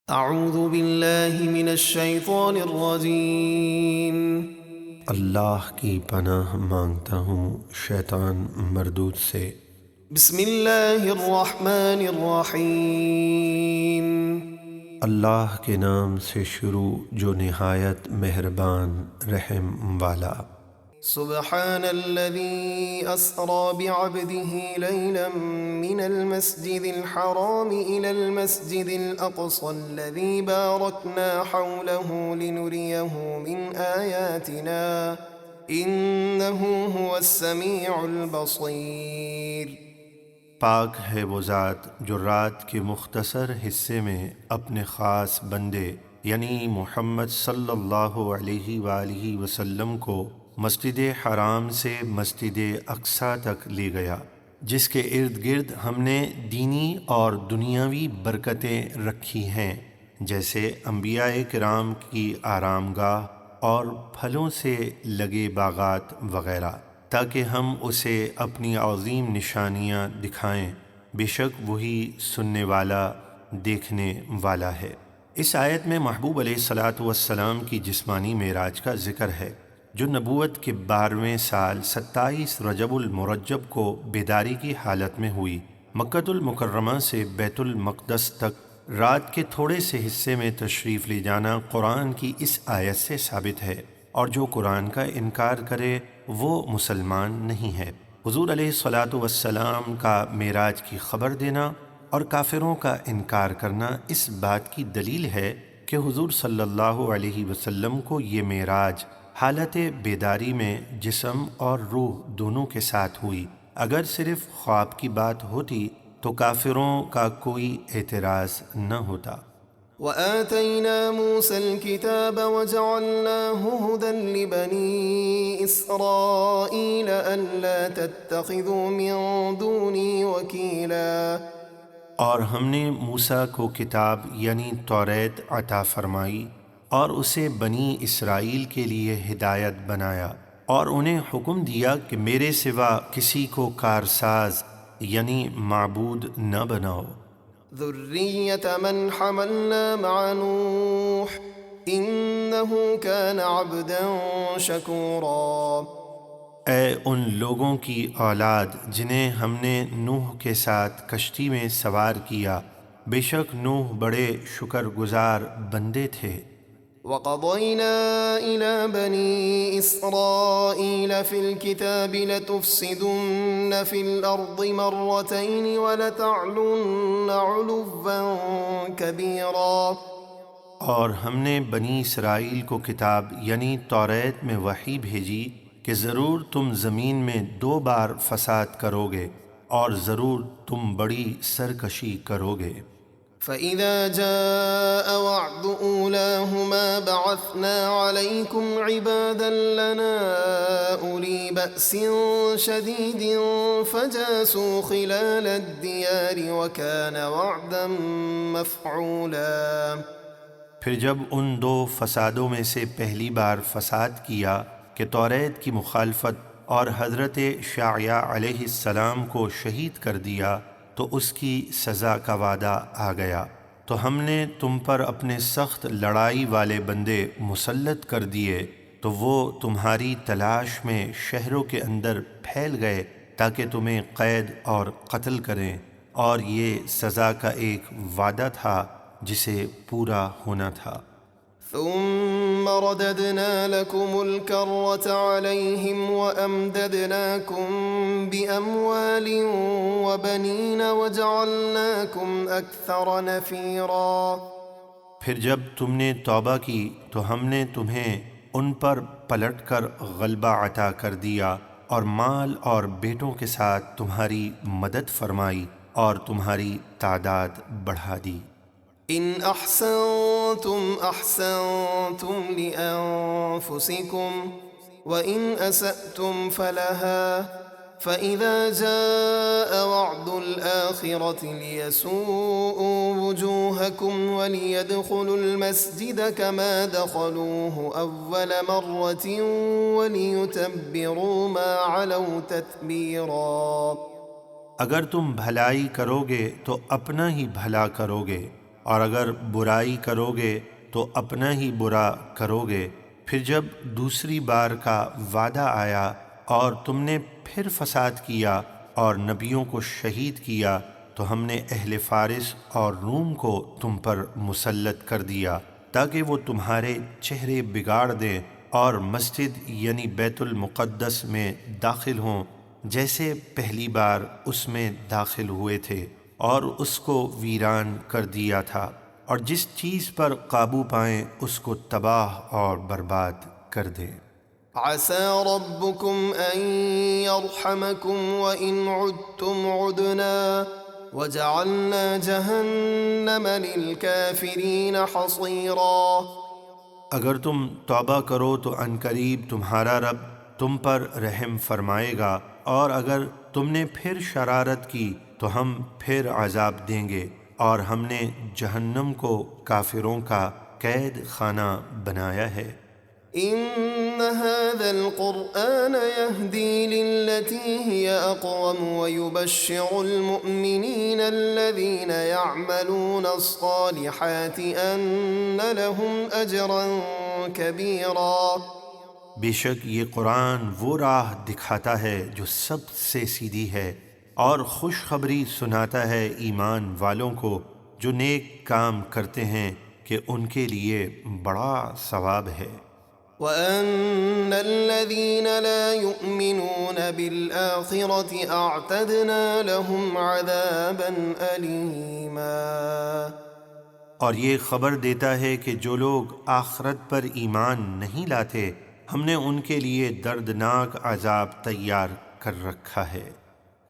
اعوذ باللہ من الشیطان الرجیم۔ اللہ کی پناہ مانگتا ہوں شیطان مردود سے۔ بسم اللہ الرحمن الرحیم۔ اللہ کے نام سے شروع جو نہایت مہربان رحم والا۔ سبحان الذي أسرى بعبده ليلا من المسجد الحرام إلى المسجد الأقصى الذي باركنا حوله لنريه من آياتنا إنه هو السميع البصير۔ پاک ہے وہ ذات جو رات کے مختصر حصے میں اپنے خاص بندے یعنی محمد صلی اللہ علیہ وآلہ وسلم کو مسجد حرام سے مسجد اقصیٰ تک لے گیا، جس کے ارد گرد ہم نے دینی اور دنیاوی برکتیں رکھی ہیں، جیسے انبیاء کرام کی آرام گاہ اور پھلوں سے لگے باغات وغیرہ، تاکہ ہم اسے اپنی عظیم نشانیاں دکھائیں۔ بے شک وہی سننے والا دیکھنے والا ہے۔ اس آیت میں محبوب علیہ الصلاۃ والسلام کی جسمانی معراج کا ذکر ہے، جو نبوت کے 12ویں سال 27 رجب المرجب کو بیداری کی حالت میں ہوئی۔ مکۃ المکرمہ سے بیت المقدس تک رات کے تھوڑے سے حصے میں تشریف لے جانا قرآن کی اس آیت سے ثابت ہے، اور جو قرآن کا انکار کرے وہ مسلمان نہیں ہے۔ حضور علیہ الصلاۃ والسلام کا معراج کی خبر دینا اور کافروں کا انکار کرنا اس بات کی دلیل ہے کہ حضور صلی اللہ علیہ وسلم کو یہ معراج حالت بیداری میں جسم اور روح دونوں کے ساتھ ہوئی۔ اگر صرف خواب کی بات ہوتی تو کافروں کا کوئی اعتراض نہ ہوتا۔ وآتينا موسى الكتاب وجعلناه هدى لبني إسرائيل ألا تتخذوا من دوني وكيلا۔ اور ہم نے موسیٰ کو کتاب یعنی توریت عطا فرمائی اور اسے بنی اسرائیل کے لیے ہدایت بنایا، اور انہیں حکم دیا کہ میرے سوا کسی کو کارساز یعنی معبود نہ بناؤ۔ ذرية من حملنا مع نوح إنه كان عبدا شكورا۔ اے ان لوگوں کی اولاد جنہیں ہم نے نوح کے ساتھ کشتی میں سوار کیا، بے شک نوح بڑے شکر گزار بندے تھے۔ وَقَضَيْنَا إِلَى بَنِي إِسْرَائِيلَ فِي الْكِتَابِ لَتُفْسِدُنَّ فِي الْأَرْضِ مَرَّتَيْنِ وَلَتَعْلُنَّ عُلُوًّا كَبِيرًا۔ اور ہم نے بنی اسرائیل کو کتاب یعنی توریت میں وحی بھیجی کہ ضرور تم زمین میں 2 بار فساد کرو گے، اور ضرور تم بڑی سرکشی کرو گے۔ فَإِذَا جَاءَ وَعْدُ أُولَاهُمَا بَعَثْنَا عَلَيْكُمْ عِبَادًا لَنَا أُولِي بَأْسٍ شَدِيدٍ فَجَاسُوا خِلَالَ الدِّيَارِ وَكَانَ وَعْدًا مَفْعُولًا۔ پھر جب ان 2 فسادوں میں سے پہلی بار فساد کیا کہ توریت کی مخالفت اور حضرت شعیع علیہ السلام کو شہید کر دیا، تو اس کی سزا کا وعدہ آ گیا، تو ہم نے تم پر اپنے سخت لڑائی والے بندے مسلط کر دیے، تو وہ تمہاری تلاش میں شہروں کے اندر پھیل گئے تاکہ تمہیں قید اور قتل کریں، اور یہ سزا کا ایک وعدہ تھا جسے پورا ہونا تھا۔ ثم رددنا لكم الكرة عليهم وأمددناكم بأموال وبنين وجعلناكم أكثر نفيرا۔ پھر جب تم نے توبہ کی تو ہم نے تمہیں ان پر پلٹ کر غلبہ عطا کر دیا، اور مال اور بیٹوں کے ساتھ تمہاری مدد فرمائی اور تمہاری تعداد بڑھا دی۔ إن أحسنتم أحسنتم لأنفسكم وإن أسأتم فلها، فإذا جاء وعد الآخرة ليسوءوا وجوهكم وليدخلوا المسجد كما دخلوه أول مرة وليتبروا ما علوا تتبيرا۔ اگر تم بھلائی کرو گے تو اپنا ہی بھلا کرو گے، اور اگر برائی کرو گے تو اپنا ہی برا کرو گے۔ پھر جب دوسری بار کا وعدہ آیا اور تم نے پھر فساد کیا اور نبیوں کو شہید کیا تو ہم نے اہل فارس اور روم کو تم پر مسلط کر دیا تاکہ وہ تمہارے چہرے بگاڑ دیں اور مسجد یعنی بیت المقدس میں داخل ہوں جیسے پہلی بار اس میں داخل ہوئے تھے، اور اس کو ویران کر دیا تھا، اور جس چیز پر قابو پائیں اس کو تباہ اور برباد کر دیں۔ عسى ربكم أن يرحمكم وإن عدتم عدنا وجعلنا جهنم للكافرين حصيرا۔ اگر تم توبہ کرو تو عنقریب تمہارا رب تم پر رحم فرمائے گا، اور اگر تم نے پھر شرارت کی تو ہم پھر عذاب دیں گے، اور ہم نے جہنم کو کافروں کا قید خانہ بنایا ہے۔ إن هذا القرآن يهدي للتي هي أقوم ويبشر المؤمنين الذين يعملون الصالحات أن لهم أجرا كبيرا۔ بے شک یہ قرآن وہ راہ دکھاتا ہے جو سب سے سیدھی ہے، اور خوشخبری سناتا ہے ایمان والوں کو جو نیک کام کرتے ہیں کہ ان کے لیے بڑا ثواب ہے۔ وَأَنَّ الَّذِينَ لَا يُؤْمِنُونَ بِالْآخِرَةِ أَعْتَدْنَا لَهُمْ عَذَابًا أَلِيمًا۔ اور یہ خبر دیتا ہے کہ جو لوگ آخرت پر ایمان نہیں لاتے ہم نے ان کے لیے دردناک عذاب تیار کر رکھا ہے۔